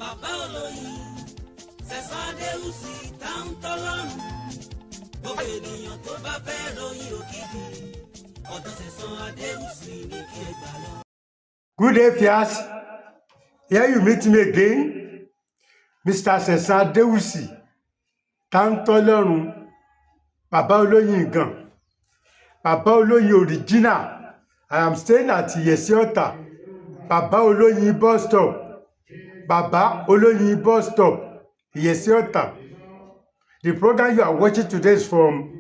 Bàbá olóyin, Sẹ̀sádéhùsì táwọn tọ́lọ́run. Gbogbo ènìyàn tó bá fẹ́ ròyìn òkìkí, ọ̀dọ̀ Sẹ̀sádéhùsì ní kí ẹ gbà lọ. Good day, Fias. Here you meet me again, Mr. Sẹ̀sádéhùsì táwọn tọ́lọ́run. Bàbá olóyin gan. Bàbá olóyin original. I am staying at Yesiota. Bàbá olóyin bus stop. Bàbá olóyin bus stop. Yesiota. The program you are watching today is from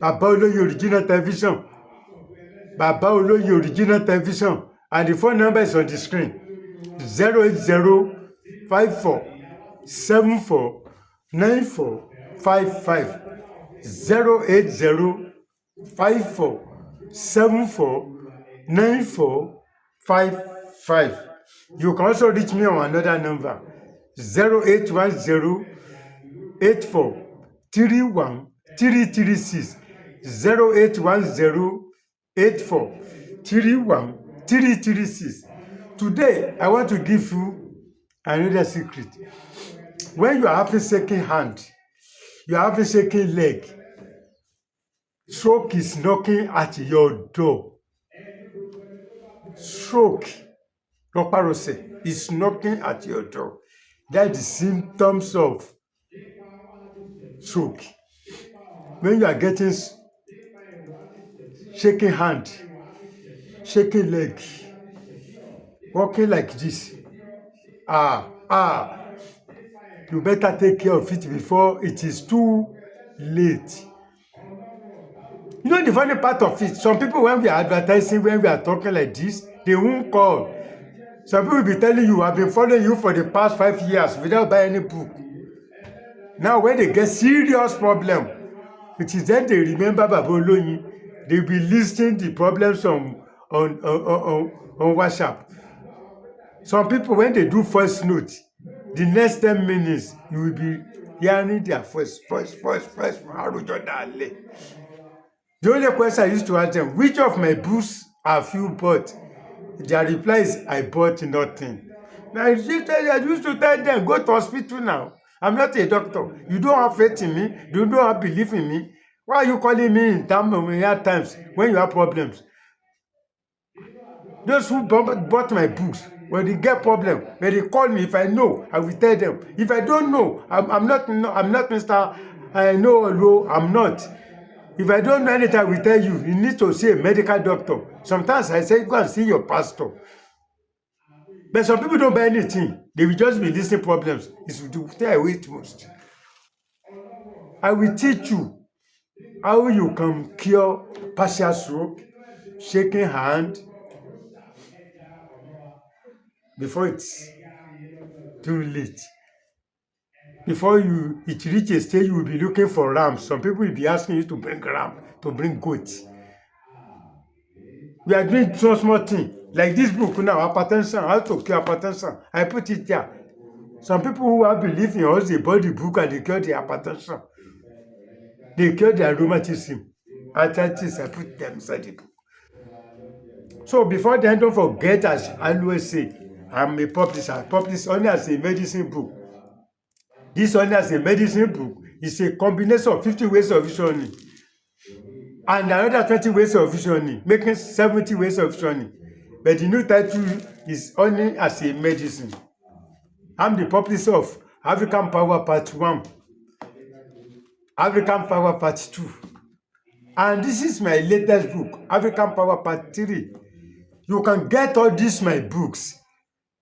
Bàbá olóyin original television. Bàbá olóyin original television. And the phone number is on the screen. 08054749455. 08054749455. You can also reach me on another number, 0810-8431-336. 0810-8431-336. Today, I want to give you another secret. When you are having shaking hand, you are having shaking leg, stroke is knocking at your door. Stroke, is knocking at your door. That's the symptoms of stroke. When you are getting shaking hand, shaking leg, walking like this, you better take care of it before it is too late. You know the funny part of it, some people when we are advertising, when we are talking like this, they won't call. Some people will be telling you, I've been following you for the past 5 years without buying any book. Now when they get serious problem, it is then they remember Baba Oloyin. They will be listing the problems on WhatsApp. Some people, when they do voice note, the next 10 minutes, you will be hearing their voice. The only question I used to ask them, which of my books have you bought? Their reply is, I bought nothing. Now, I used to tell them, go to hospital now. I'm not a doctor. You don't have faith in me. You don't have belief in me. Why are you calling me in hard times when you have problems? Those who bought my books, when they get problem, when they call me, if I know, I will tell them. If I don't know, I'm not Mr. I know, I'm not. If I don't know anything, I will tell you. You need to see a medical doctor. Sometimes I say, go and see your pastor. But some people don't buy anything. They will just be listening problems. It's to stay away most. I will teach you how you can cure partial stroke, shaking hand, before it's too late. Before it reaches a stage, you will be looking for rams. Some people will be asking you to bring ram, to bring goats. We are doing so small thing. Like this book now, hypertension, how to cure hypertension. I put it there. Some people who have belief in us, they bought the book and they cure the hypertension. They cure their rheumatism. Arthritis, I put them inside the book. So before then, don't forget, as I always say, I'm a publisher. I publish only as a medicine book. This only as a medicine book is a combination of 50 ways of visioning and another 20 ways of visioning, making 70 ways of visioning. But the new title is only as a medicine. I'm the publisher of African Power Part 1, African Power Part 2. And this is my latest book, African Power Part 3. You can get all these my books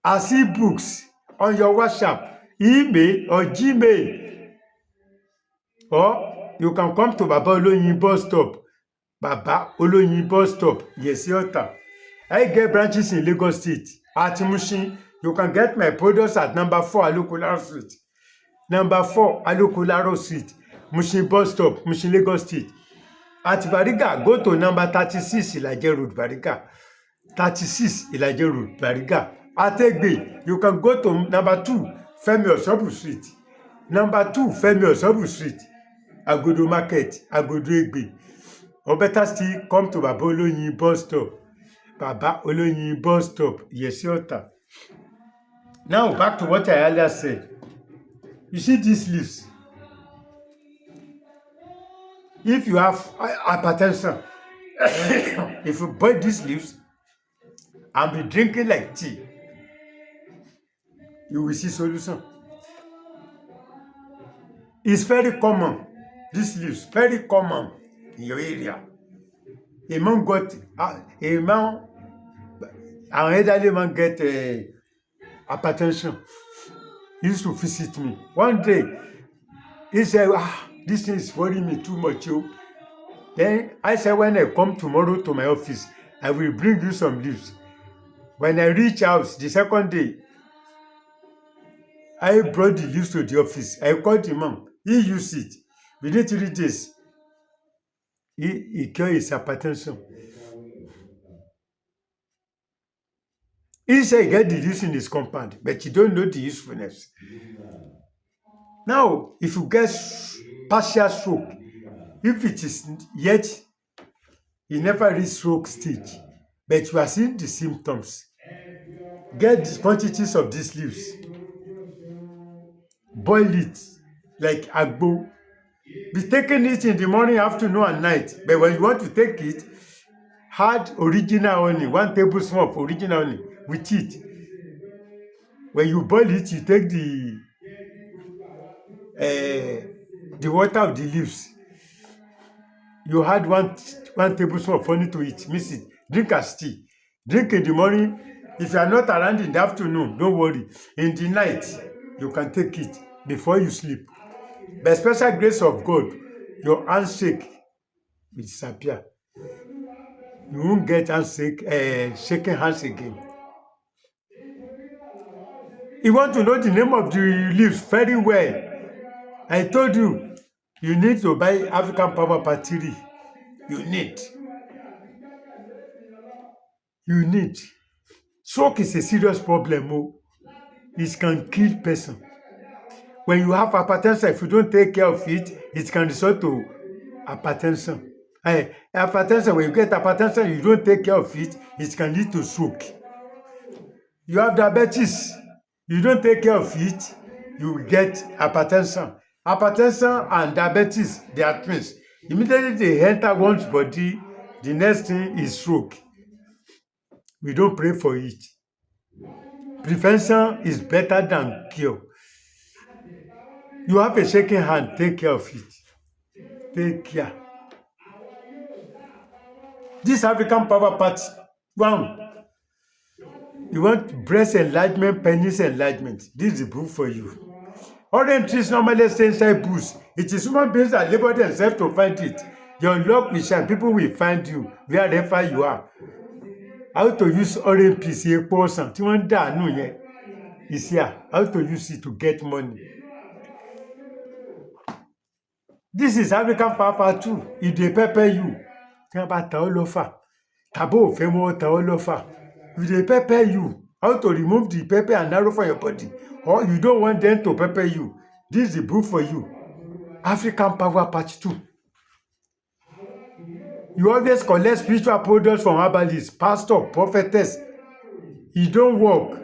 as e-books on your WhatsApp, email, or Gmail. Or you can come to Baba Oloyin bus stop. Baba Oloyin bus stop, Yesiota. I get branches in Lagos State. At Mushin, you can get my products at number 4 Alukularo Street. Number 4 Alukularo Street, Mushin bus stop, Mushin, Lagos State. At Bariga, go to number 36 Ilaje Road, Bariga. 36 Ilaje Road, Bariga. At Egbe, you can go to number 2 Femi Osobu Street. Number 2 Femi Osobu Street, Agodo Market, Agodo Egbe. Or better still, come to Baba Oloyin bus stop. Baba Oloyin bus stop, Yesiota. Now, back to what I earlier said. You see these leaves. If you have hypertension, if you boil these leaves and be drinking like tea, you will see solution. It's very common. These leaves, very common in your area. A man got, a man, an elderly man get hypertension. He used to visit me. One day, he said, this thing is worrying me too much. Then I said, when I come tomorrow to my office, I will bring you some leaves. When I reach house, the second day, I brought the leaves to the office. I called the man. He used it. Within 3 days, he cured his hypertension. He said he get the leaves in his compound, but you don't know the usefulness. Now, if you get partial stroke, if it is yet, you never reach stroke stage, but you are seeing the symptoms, get the quantities of these leaves, boil it like agbo. Be taking it in the morning, afternoon, and night. But when you want to take it, add original honey, 1 tablespoon of original honey with it. When you boil it, you take the water of the leaves. You add one tablespoon of honey to it, mix it, drink as tea. Drink in the morning. If you are not around in the afternoon, don't worry. In the night, you can take it before you sleep. By special grace of God, your handshake will disappear. You won't get shaking hands again. You want to know the name of the leaves very well. I told you, you need to buy African Power Party. You need. Stroke is a serious problem. It can kill person. When you have hypertension, if you don't take care of it, it can result to hypertension. Hypertension, when you get hypertension, you don't take care of it, it can lead to stroke. You have diabetes, you don't take care of it, you will get hypertension. Hypertension and diabetes, they are twins. Immediately they enter one's body, the next thing is stroke. We don't pray for it. Prevention is better than cure. You have a shaking hand, take care of it. Take care. This African Power Party, one, you want breast enlargement, penis enlargement. This is the book for you. Orange trees normally stay inside bush. It is human beings that labor themselves to find it. Your luck will shine. People will find you wherever you are. How to use orange peas here, person. Tí wọ́n dànù yẹn is here. How to use it to get money. This is African Power 2. If they pepper you, tí wọ́n bá ta ọ́ lọ́fà. Tàbó ò fẹ́ mọ́ ta ọ́ lọ́fà. If they pepper you, how to remove the pepper and arrow from your body, or you don't want them to pepper you, this is the book for you. African Power Part 2. You always collect spiritual products from herbalists, pastor, prophetess. You don't work.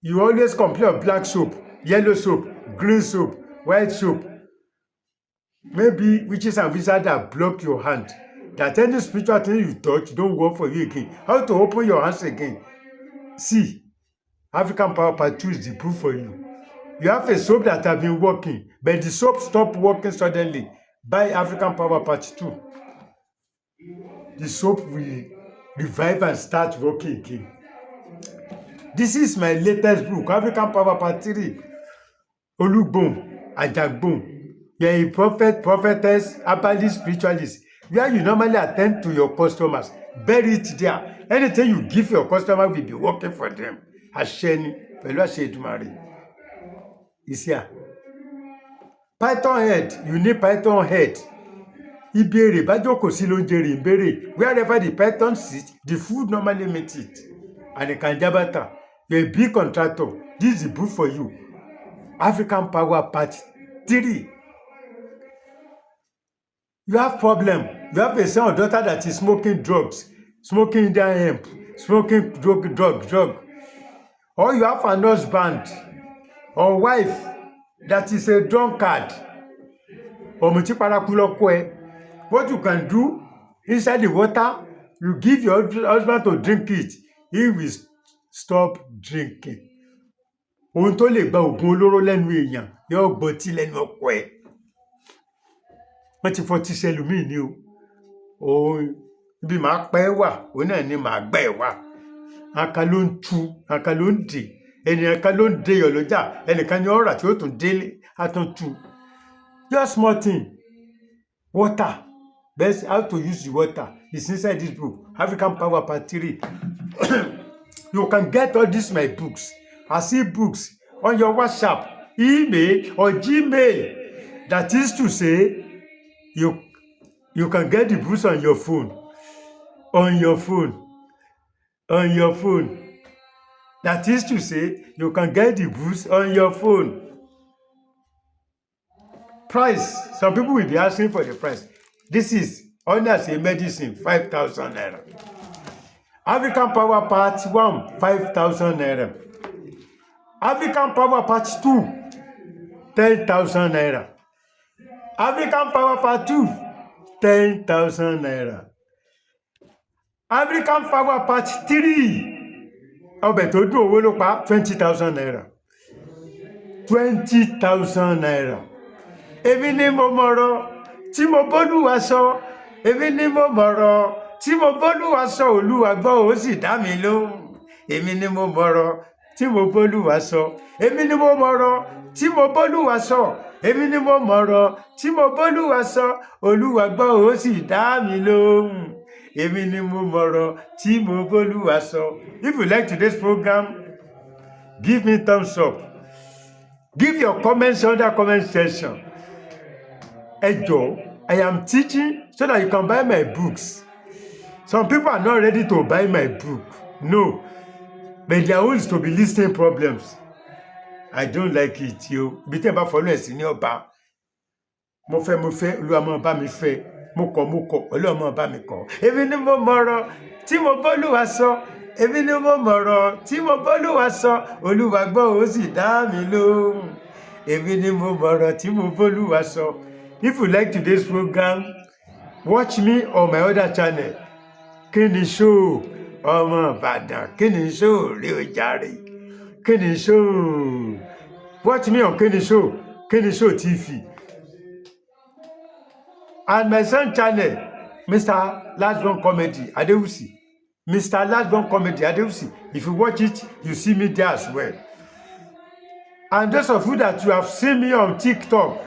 You always complain of black soap, yellow soap, green soap, white soap. Maybe witches and wizards that block your hand. That any spiritual thing you touch don't work for you again. How to open your hands again? See, African Power Part 2 is the proof for you. You have a soap that have been working, but the soap stopped working suddenly. Buy African Power Part 2. The soap will revive and start working again. This is my latest book, African Power Part 3. Olugbon, Ajagbon. You are a prophet, prophetess, herbalist, spiritualist. Where you normally attend to your customers, bury it there. Anything you give your customer will be working for them. Asheni, pẹ̀lú àṣẹ Èdùmàrè. Is here. Python head, you need python head. Ibere, bájókòó sí ló ń jèrè ìbéèrè. Wherever the python sits, the food normally meets it. And the kanjabata, you're a big contractor. This is the book for you. African Power Part 3. You have problem. You have a son or daughter that is smoking drugs, smoking Indian hemp, smoking drug. or you have an husband or wife that is a drunkard, ọ̀mùtí paraku lọ́kọ ẹ, what you can do inside the water, you give your husband to drink it, he will stop drinking. Ohun tó lè gba oògùn olóró lẹ́nu èèyàn yóò gbọtí lẹ́nu ọkọ ẹ̀. Wọ́n ti fọtí sẹlòmíì ni o. Òun bí màá pẹ́ wà, òun náà ni màá gbẹ́ ẹ̀ wà. Aka ló ń tu, aka ló ń dè, ènìyàn kan ló ń dè yọ̀ lọ́jà, ẹnìkan ni ọ̀rà tí ó tún délé, á tún tu. Just small thing. Water. Best how to use the water is inside this book, African Power Part 3. You can get all these my books as e-books on your WhatsApp, email, or Gmail. That is to say, you can get the books on your phone. On your phone. On your phone. That is to say, you can get the books on your phone. Price. Some people will be asking for the price. This is only as a medicine, 5,000 naira. African Power Part 1, 5,000 naira. African Power Part 2, 10,000 naira. African Power Part 2, 10,000 naira. African Power Part 3, ọbẹ̀ tó dùn owó ló pa, 20,000 naira. 20,000 naira. Èmi ni mo mọ̀rọ̀ tí mo b'Olúwa sọ, èmi ni mo mọ̀rọ̀ tí mo b'Olúwa sọ, Olúwa gbọ́ ó sì dá mi lóhùn. Èmi ni mo mọ̀rọ̀ tí mo b'Olúwa sọ, èmi ni mo mọ̀rọ̀ tí mo b'Olúwa sọ, èmi ni mo mọ̀rọ̀ tí mo b'Olúwa sọ, Olúwa gbọ́ ó sì dá mi lóhùn. Èmi ni mo mọ̀rọ̀ tí mo b'Olúwa sọ. If you like today's program, give me thumbs up. Give your comments under comment section. Ẹ jọ̀ọ́, I am teaching so that you can buy my books. Some people are not ready to buy my book. No. But their own is to be listening problems. I don't like it, yo. Bí tẹ́ bá follow ẹ̀sìn ní ọba. Mo fẹ́, Olúwa máa bá mi fẹ́. Mo kọ̀, Olúwa máa bá mi kọ̀. Èmi ni mo mọ̀rọ̀ tí mo b'Olúwa sọ. Èmi ni mo mọ̀rọ̀ tí mo b'Olúwa sọ. Olúwa gbọ́ ó sì dá mi lóhùn. Èmi ni mo mọ̀rọ̀ tí mo b'Olúwa sọ. If you like today's program, watch me on my other channel. Kíni show ọmọ Ìbàdàn, kíni show rí o jàre, kíni show. Watch me on kíni show TV. And my son channel, Mr. Last Comedy Adewusi. Mr. Last Comedy Adewusi. If you watch it, you see me there as well. And those of you that you have seen me on TikTok,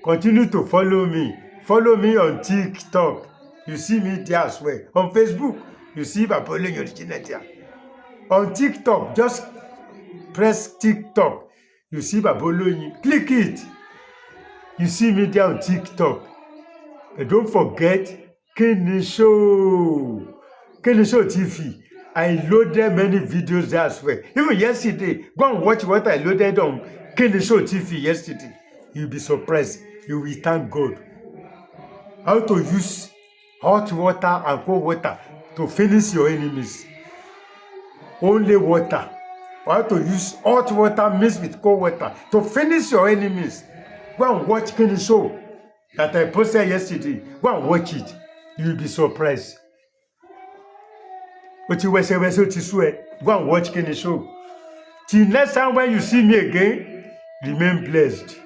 continue to follow me. Follow me on TikTok. You see me there as well. On Facebook, you see Baba Oloyin Original there. On TikTok, just press TikTok. You see Baba Oloyin. Click it. You see me there on TikTok. And don't forget Kíni Show TV. I loaded many videos there as well. Even yesterday, go and watch what I loaded on Kíni Show TV yesterday. You'll be surprised. You will thank God. How to use hot water and cold water to finish your enemies. Only water. How to use hot water mixed with cold water to finish your enemies. Go and watch Kíni Show that I posted yesterday. Go and watch it. You'll be surprised. Go and watch Kíni Show. Till next time when you see me again, remain blessed.